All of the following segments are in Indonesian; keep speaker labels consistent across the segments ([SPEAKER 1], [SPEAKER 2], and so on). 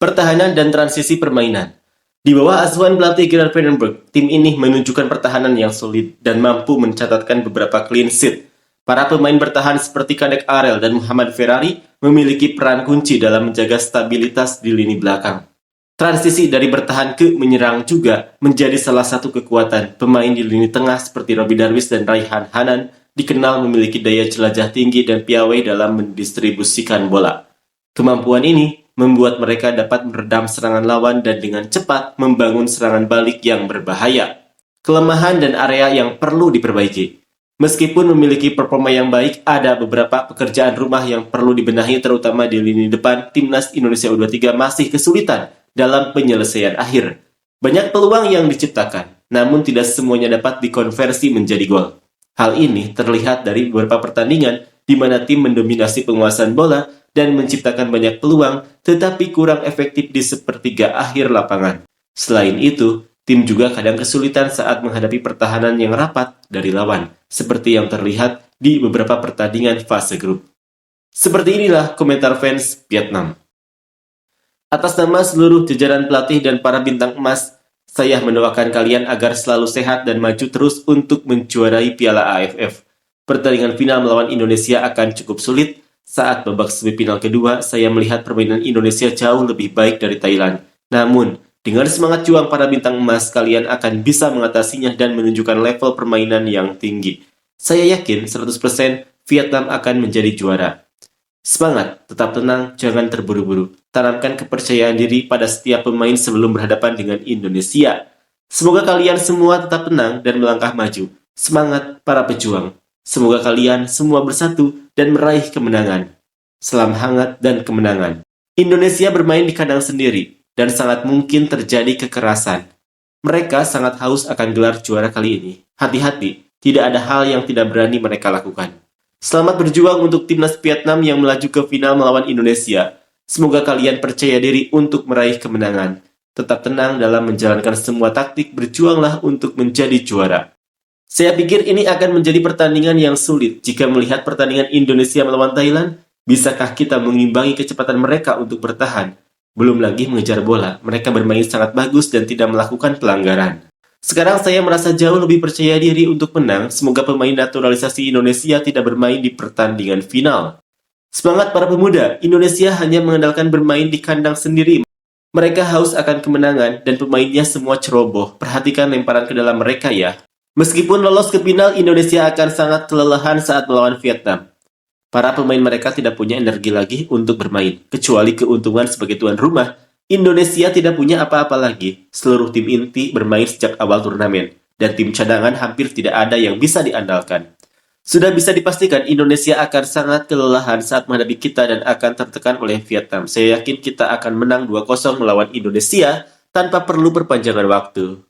[SPEAKER 1] Pertahanan dan transisi permainan. Di bawah asuhan pelatih Gerard Vandenberg, tim ini menunjukkan pertahanan yang solid dan mampu mencatatkan beberapa clean sheet. Para pemain bertahan seperti Kadek Arel dan Muhammad Ferrari memiliki peran kunci dalam menjaga stabilitas di lini belakang. Transisi dari bertahan ke menyerang juga menjadi salah satu kekuatan. Pemain di lini tengah seperti Robbie Darwish dan Raihan Hanan dikenal memiliki daya jelajah tinggi dan piawai dalam mendistribusikan bola. Kemampuan ini membuat mereka dapat meredam serangan lawan dan dengan cepat membangun serangan balik yang berbahaya. Kelemahan dan area yang perlu diperbaiki. Meskipun memiliki performa yang baik, ada beberapa pekerjaan rumah yang perlu dibenahi terutama di lini depan. Timnas Indonesia U23 masih kesulitan dalam penyelesaian akhir. Banyak peluang yang diciptakan, namun tidak semuanya dapat dikonversi menjadi gol. Hal ini terlihat dari beberapa pertandingan di mana tim mendominasi penguasaan bola dan menciptakan banyak peluang, tetapi kurang efektif di sepertiga akhir lapangan. Selain itu, tim juga kadang kesulitan saat menghadapi pertahanan yang rapat dari lawan, seperti yang terlihat di beberapa pertandingan fase grup. Seperti inilah komentar fans Vietnam. Atas nama seluruh jajaran pelatih dan para bintang emas, saya mendoakan kalian agar selalu sehat dan maju terus untuk menjuarai Piala AFF. Pertandingan final melawan Indonesia akan cukup sulit. Saat babak semifinal kedua, saya melihat permainan Indonesia jauh lebih baik dari Thailand. Namun, dengan semangat juang para bintang emas, kalian akan bisa mengatasinya dan menunjukkan level permainan yang tinggi. Saya yakin 100% Vietnam akan menjadi juara. Semangat, tetap tenang, jangan terburu-buru. Tanamkan kepercayaan diri pada setiap pemain sebelum berhadapan dengan Indonesia. Semoga kalian semua tetap tenang dan melangkah maju. Semangat para pejuang. Semoga kalian semua bersatu dan meraih kemenangan. Salam hangat dan kemenangan. Indonesia bermain di kandang sendiri dan sangat mungkin terjadi kekerasan. Mereka sangat haus akan gelar juara kali ini. Hati-hati, tidak ada hal yang tidak berani mereka lakukan. Selamat berjuang untuk timnas Vietnam yang melaju ke final melawan Indonesia. Semoga kalian percaya diri untuk meraih kemenangan. Tetap tenang dalam menjalankan semua taktik, berjuanglah untuk menjadi juara. Saya pikir ini akan menjadi pertandingan yang sulit jika melihat pertandingan Indonesia melawan Thailand. Bisakah kita mengimbangi kecepatan mereka untuk bertahan? Belum lagi mengejar bola, mereka bermain sangat bagus dan tidak melakukan pelanggaran. Sekarang saya merasa jauh lebih percaya diri untuk menang. Semoga pemain naturalisasi Indonesia tidak bermain di pertandingan final. Semangat para pemuda, Indonesia hanya mengandalkan bermain di kandang sendiri. Mereka haus akan kemenangan dan pemainnya semua ceroboh. Perhatikan lemparan ke dalam mereka ya. Meskipun lolos ke final, Indonesia akan sangat kelelahan saat melawan Vietnam. Para pemain mereka tidak punya energi lagi untuk bermain, kecuali keuntungan sebagai tuan rumah. Indonesia tidak punya apa-apa lagi. Seluruh tim inti bermain sejak awal turnamen, dan tim cadangan hampir tidak ada yang bisa diandalkan. Sudah bisa dipastikan Indonesia akan sangat kelelahan saat menghadapi kita dan akan tertekan oleh Vietnam. Saya yakin kita akan menang 2-0 melawan Indonesia tanpa perlu perpanjangan waktu.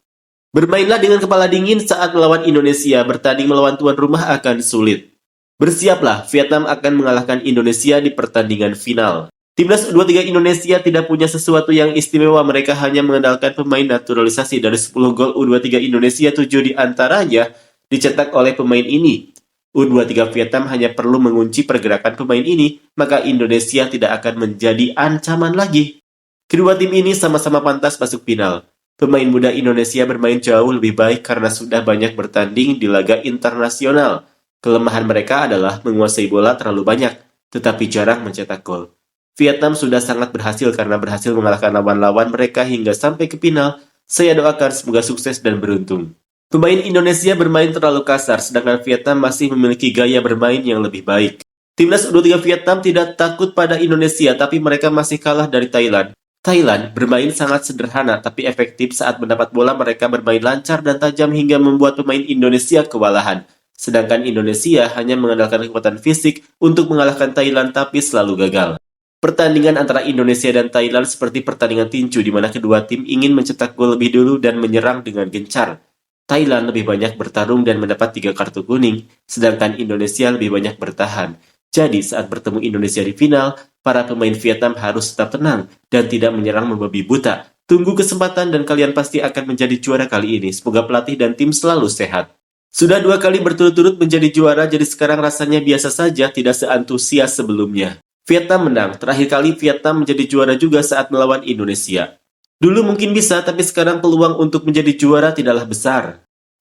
[SPEAKER 1] Bermainlah dengan kepala dingin saat melawan Indonesia, bertanding melawan tuan rumah akan sulit. Bersiaplah, Vietnam akan mengalahkan Indonesia di pertandingan final. Timnas U23 Indonesia tidak punya sesuatu yang istimewa, mereka hanya mengandalkan pemain naturalisasi. Dari 10 gol U23 Indonesia, 7 di antaranya dicetak oleh pemain ini. U23 Vietnam hanya perlu mengunci pergerakan pemain ini, maka Indonesia tidak akan menjadi ancaman lagi. Kedua tim ini sama-sama pantas masuk final. Pemain muda Indonesia bermain jauh lebih baik karena sudah banyak bertanding di laga internasional. Kelemahan mereka adalah menguasai bola terlalu banyak, tetapi jarang mencetak gol. Vietnam sudah sangat berhasil karena berhasil mengalahkan lawan-lawan mereka hingga sampai ke final. Saya doakan semoga sukses dan beruntung. Pemain Indonesia bermain terlalu kasar, sedangkan Vietnam masih memiliki gaya bermain yang lebih baik. Timnas U23 Vietnam tidak takut pada Indonesia, tapi mereka masih kalah dari Thailand. Thailand bermain sangat sederhana tapi efektif saat mendapat bola, mereka bermain lancar dan tajam hingga membuat pemain Indonesia kewalahan. Sedangkan Indonesia hanya mengandalkan kekuatan fisik untuk mengalahkan Thailand tapi selalu gagal. Pertandingan antara Indonesia dan Thailand seperti pertandingan tinju di mana kedua tim ingin mencetak gol lebih dulu dan menyerang dengan gencar. Thailand lebih banyak bertarung dan mendapat 3 kartu kuning, sedangkan Indonesia lebih banyak bertahan. Jadi saat bertemu Indonesia di final, para pemain Vietnam harus tetap tenang dan tidak menyerang membabi buta. Tunggu kesempatan dan kalian pasti akan menjadi juara kali ini. Semoga pelatih dan tim selalu sehat. Sudah 2 kali berturut-turut menjadi juara, jadi sekarang rasanya biasa saja, tidak seantusias sebelumnya. Vietnam menang. Terakhir kali Vietnam menjadi juara juga saat melawan Indonesia. Dulu mungkin bisa, tapi sekarang peluang untuk menjadi juara tidaklah besar.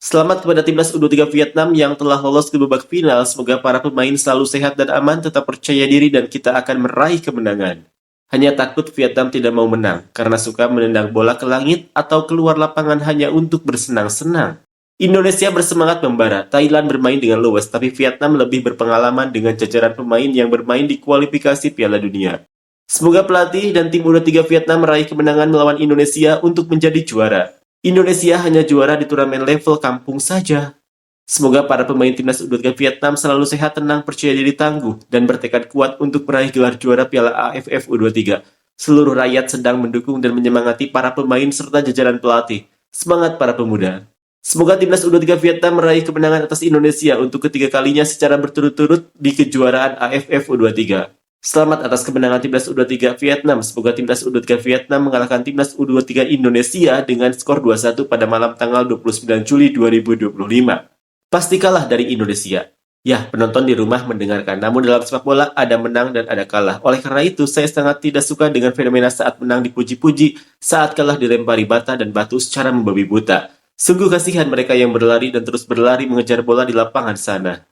[SPEAKER 1] Selamat kepada timnas U23 Vietnam yang telah lolos ke babak final. Semoga para pemain selalu sehat dan aman, tetap percaya diri, dan kita akan meraih kemenangan. Hanya takut Vietnam tidak mau menang, karena suka menendang bola ke langit atau keluar lapangan hanya untuk bersenang-senang. Indonesia bersemangat membara, Thailand bermain dengan luwes, tapi Vietnam lebih berpengalaman dengan jajaran pemain yang bermain di kualifikasi Piala Dunia. Semoga pelatih dan tim U23 Vietnam meraih kemenangan melawan Indonesia untuk menjadi juara. Indonesia hanya juara di turnamen level kampung saja. Semoga para pemain timnas U23 Vietnam selalu sehat, tenang, percaya diri, tangguh, dan bertekad kuat untuk meraih gelar juara Piala AFF U23. Seluruh rakyat sedang mendukung dan menyemangati para pemain serta jajaran pelatih. Semangat para pemuda! Semoga timnas U23 Vietnam meraih kemenangan atas Indonesia untuk ketiga kalinya secara berturut-turut di kejuaraan AFF U23. Selamat atas kemenangan timnas U23 Vietnam. Semoga timnas U23 Vietnam mengalahkan timnas U23 Indonesia dengan skor 2-1 pada malam tanggal 29 Juli 2025. Pasti kalah dari Indonesia. Ya, penonton di rumah mendengarkan. Namun dalam sepak bola ada menang dan ada kalah. Oleh karena itu, saya sangat tidak suka dengan fenomena saat menang dipuji-puji, saat kalah dilempari bata dan batu secara membabi buta. Sungguh kasihan mereka yang berlari dan terus berlari mengejar bola di lapangan sana.